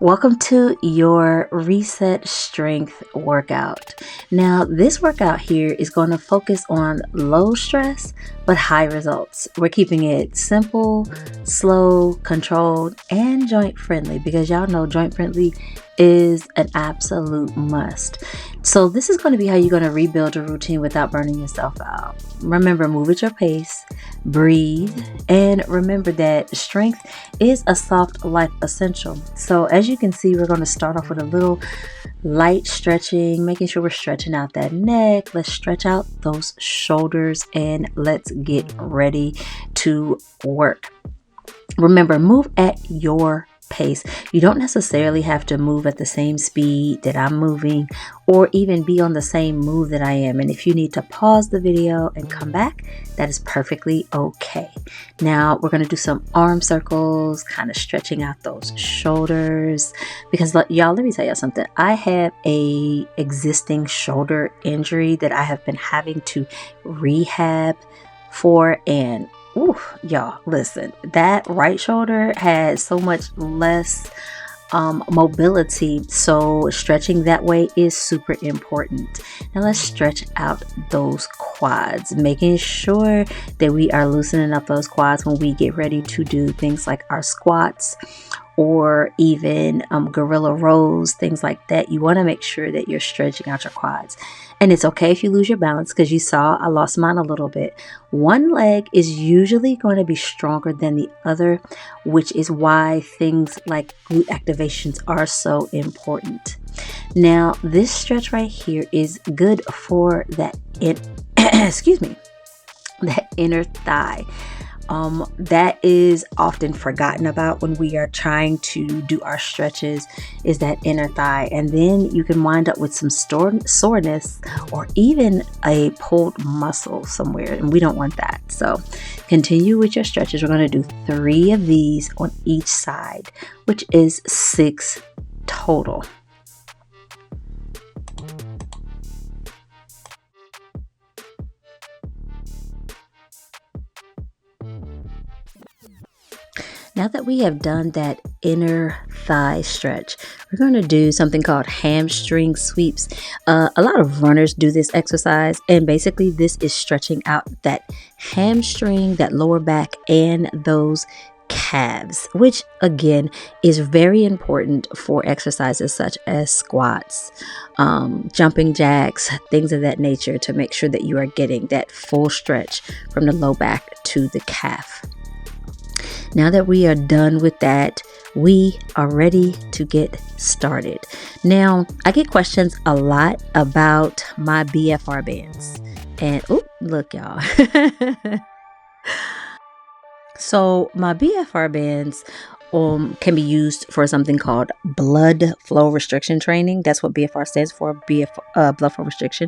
Welcome to your reset strength workout. Now, this workout here is going to focus on low stress but high results. We're keeping it simple, slow, controlled, and joint friendly because y'all know joint friendly is an absolute must. So this is going to be how you're going to rebuild a routine without burning yourself out. Remember, move at your pace, breathe, and remember that strength is a soft life essential. So as you can see, we're going to start off with a little light stretching, making sure we're stretching out that neck. Let's stretch out those shoulders and let's get ready to work. Remember, move at your pace. You don't necessarily have to move at the same speed that I'm moving or even be on the same move that I am. And if you need to pause the video and come back, that is perfectly okay. Now we're going to do some arm circles, kind of stretching out those shoulders because y'all, let me tell y'all something. I have a existing shoulder injury that I have been having to rehab for, and ooh, y'all, listen, that right shoulder has so much less mobility. So stretching that way is super important. Now let's stretch out those quads, making sure that we are loosening up those quads when we get ready to do things like our squats or even gorilla rows, things like that. You want to make sure that you're stretching out your quads. And it's okay if you lose your balance, because you saw I lost mine a little bit. One leg is usually going to be stronger than the other, which is why things like glute activations are so important. Now, this stretch right here is good for that excuse me, that inner thigh. That is often forgotten about when we are trying to do our stretches, is that inner thigh. And then you can wind up with some soreness or even a pulled muscle somewhere, and we don't want that. So continue with your stretches. We're going to do 3 of these on each side, which is 6 total. Now that we have done that inner thigh stretch, we're going to do something called hamstring sweeps. A lot of runners do this exercise, and basically this is stretching out that hamstring, that lower back, and those calves, which again is very important for exercises such as squats, jumping jacks, things of that nature, to make sure that you are getting that full stretch from the low back to the calf. Now that we are done with that, we are ready to get started. Now, I get questions a lot about my BFR bands. And, oh, look, y'all. So my BFR bands can be used for something called blood flow restriction training. That's what BFR stands for, blood flow restriction.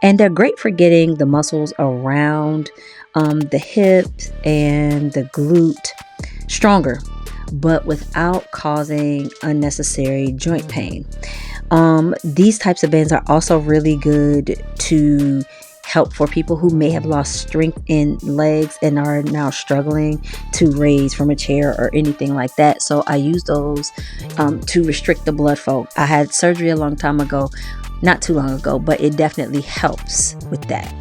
And they're great for getting the muscles around the hip and the glute stronger, but without causing unnecessary joint pain. These types of bands are also really good to help for people who may have lost strength in legs and are now struggling to raise from a chair or anything like that. So I use those to restrict the blood flow. I had surgery a long time ago, not too long ago, but it definitely helps with that.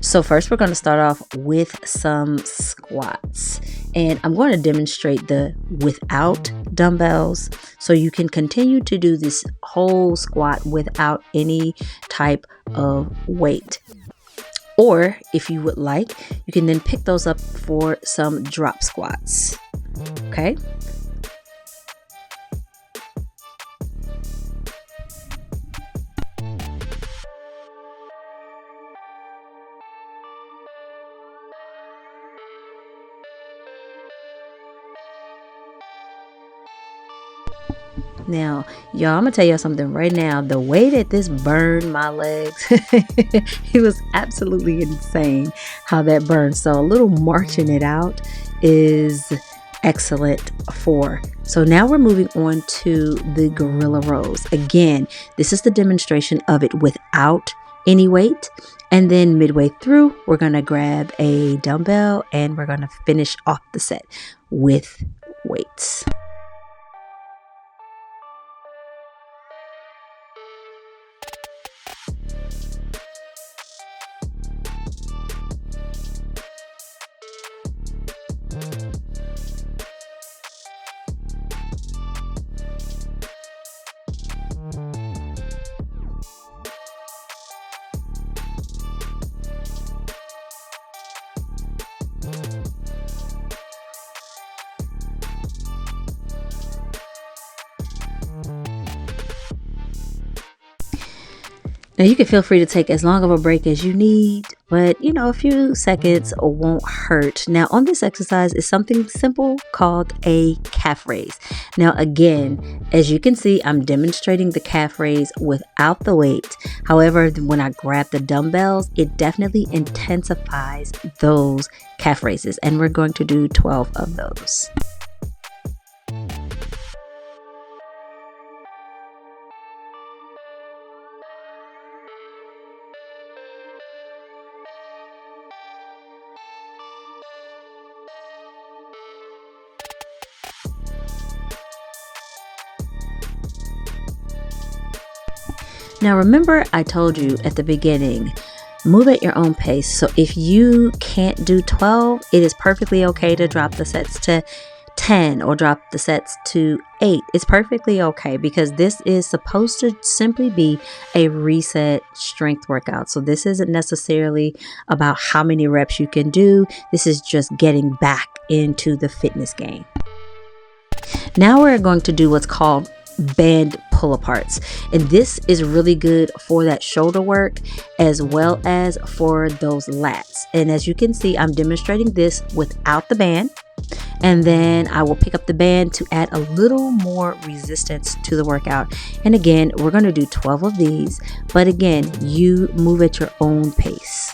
So first we're going to start off with some squats, and I'm going to demonstrate the without dumbbells so you can continue to do this whole squat without any type of weight. Or if you would like, you can then pick those up for some drop squats. Okay. Now, y'all, I'm gonna tell y'all something right now. The way that this burned my legs, it was absolutely insane how that burned. So a little marching it out is excellent for. So now we're moving on to the gorilla rows. Again, this is the demonstration of it without any weight. And then midway through, we're gonna grab a dumbbell and we're gonna finish off the set with weights. Now you can feel free to take as long of a break as you need, but a few seconds won't hurt. Now on this exercise is something simple called a calf raise. Now again, as you can see, I'm demonstrating the calf raise without the weight. However, when I grab the dumbbells, it definitely intensifies those calf raises, and we're going to do 12 of those. Now remember, I told you at the beginning, move at your own pace. So if you can't do 12, it is perfectly okay to drop the sets to 10 or drop the sets to 8. It's perfectly okay, because this is supposed to simply be a reset strength workout. So this isn't necessarily about how many reps you can do. This is just getting back into the fitness game. Now we're going to do what's called band pull aparts, and this is really good for that shoulder work as well as for those lats. And as you can see, I'm demonstrating this without the band, and then I will pick up the band to add a little more resistance to the workout. And again, we're going to do 12 of these, but again, you move at your own pace.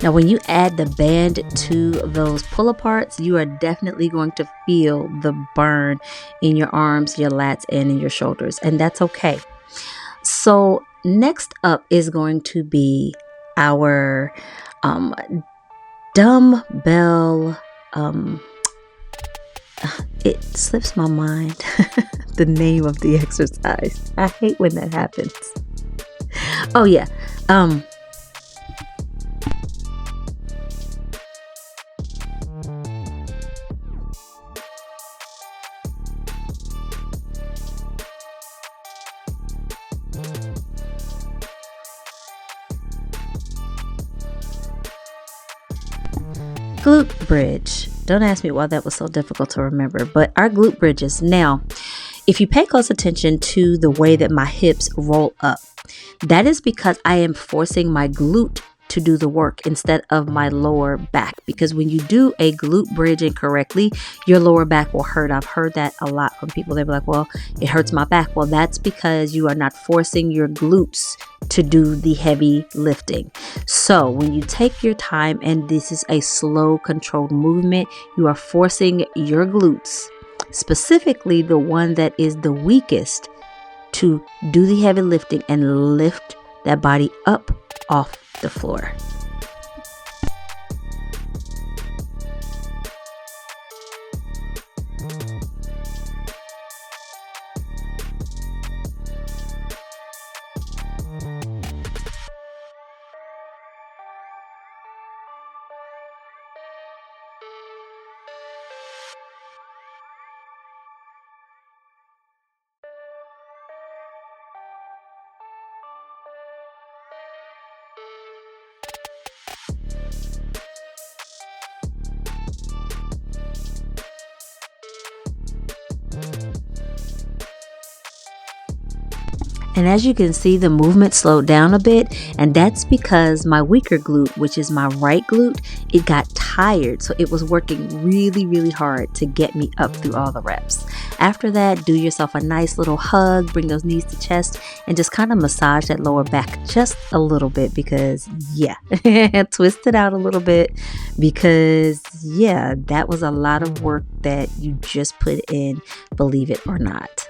Now, when you add the band to those pull aparts, you are definitely going to feel the burn in your arms, your lats, and in your shoulders, and that's okay. So next up is going to be our dumbbell. It slips my mind the name of the exercise. I hate when that happens. Oh yeah. Glute bridge. Don't ask me why that was so difficult to remember, but our glute bridges. Now, if you pay close attention to the way that my hips roll up, that is because I am forcing my glute to do the work instead of my lower back. Because when you do a glute bridge incorrectly, your lower back will hurt. I've heard that a lot from people. They're like, well, it hurts my back. Well, that's because you are not forcing your glutes to do the heavy lifting. So when you take your time, and this is a slow, controlled movement, you are forcing your glutes, specifically the one that is the weakest, to do the heavy lifting and lift that body up off the floor. And as you can see, the movement slowed down a bit, and that's because my weaker glute, which is my right glute, it got tired. So it was working really, really hard to get me up through all the reps. after that, do yourself a nice little hug, bring those knees to chest, and just kind of massage that lower back just a little bit because, yeah, twist it out a little bit because, yeah, that was a lot of work that you just put in, believe it or not.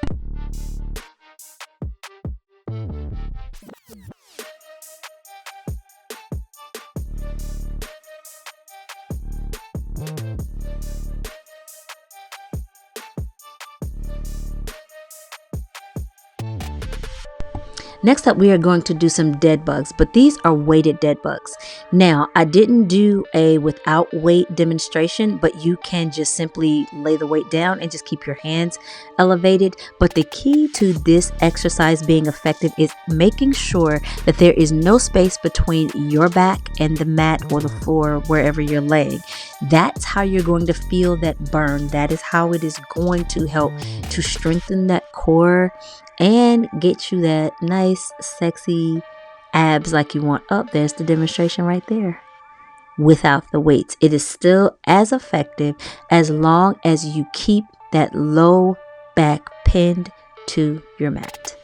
Next up, we are going to do some dead bugs, but these are weighted dead bugs. Now, I didn't do a without weight demonstration, but you can just simply lay the weight down and just keep your hands elevated. But the key to this exercise being effective is making sure that there is no space between your back and the mat or the floor, wherever you're laying. That's how you're going to feel that burn. That is how it is going to help to strengthen that core and get you that nice, sexy abs like you want. Oh, there's the demonstration right there. Without the weights, it is still as effective as long as you keep that low back pinned to your mat.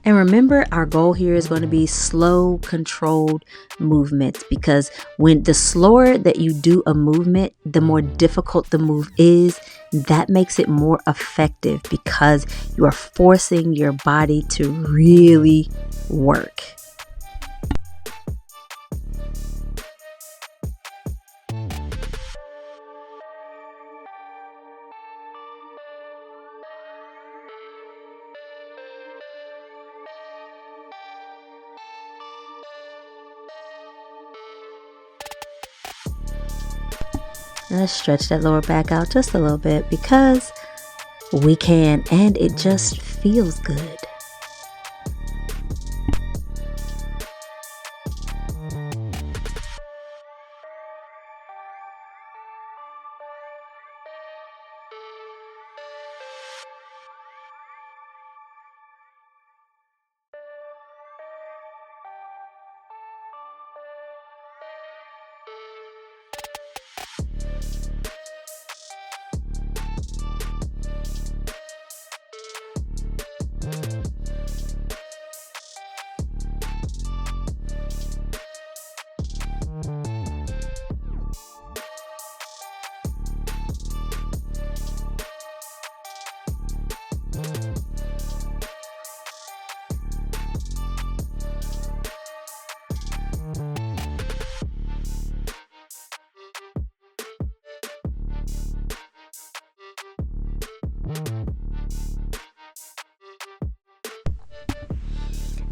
And remember, our goal here is going to be slow, controlled movements, because when the slower that you do a movement, the more difficult the move is. That makes it more effective because you are forcing your body to really work. Let's stretch that lower back out just a little bit because we can, and it just feels good.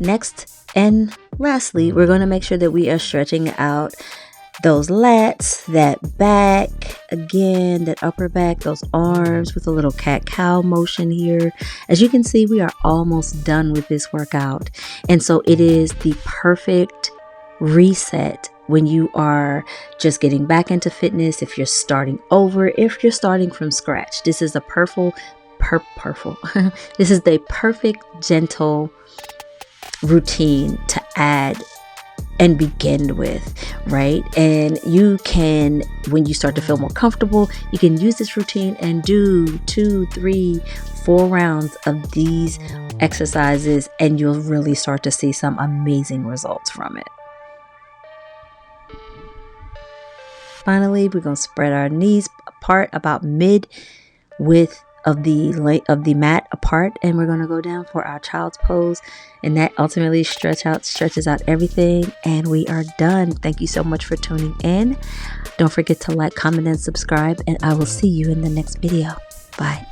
Next and lastly, we're going to make sure that we are stretching out those lats, that back, again, that upper back, those arms with a little cat-cow motion here. As you can see, we are almost done with this workout. And so it is the perfect reset when you are just getting back into fitness, if you're starting over, if you're starting from scratch. This is the this is the perfect, gentle routine to add and begin with, right? And you can, when you start to feel more comfortable, you can use this routine and do 2, 3, 4 rounds of these exercises, and you'll really start to see some amazing results from it. Finally, we're going to spread our knees apart about mid-width of the mat apart, and we're going to go down for our child's pose, and that ultimately stretches out everything, and we are done. Thank you so much for tuning in. Don't forget to like, comment, and subscribe, and I will see you in the next video. Bye.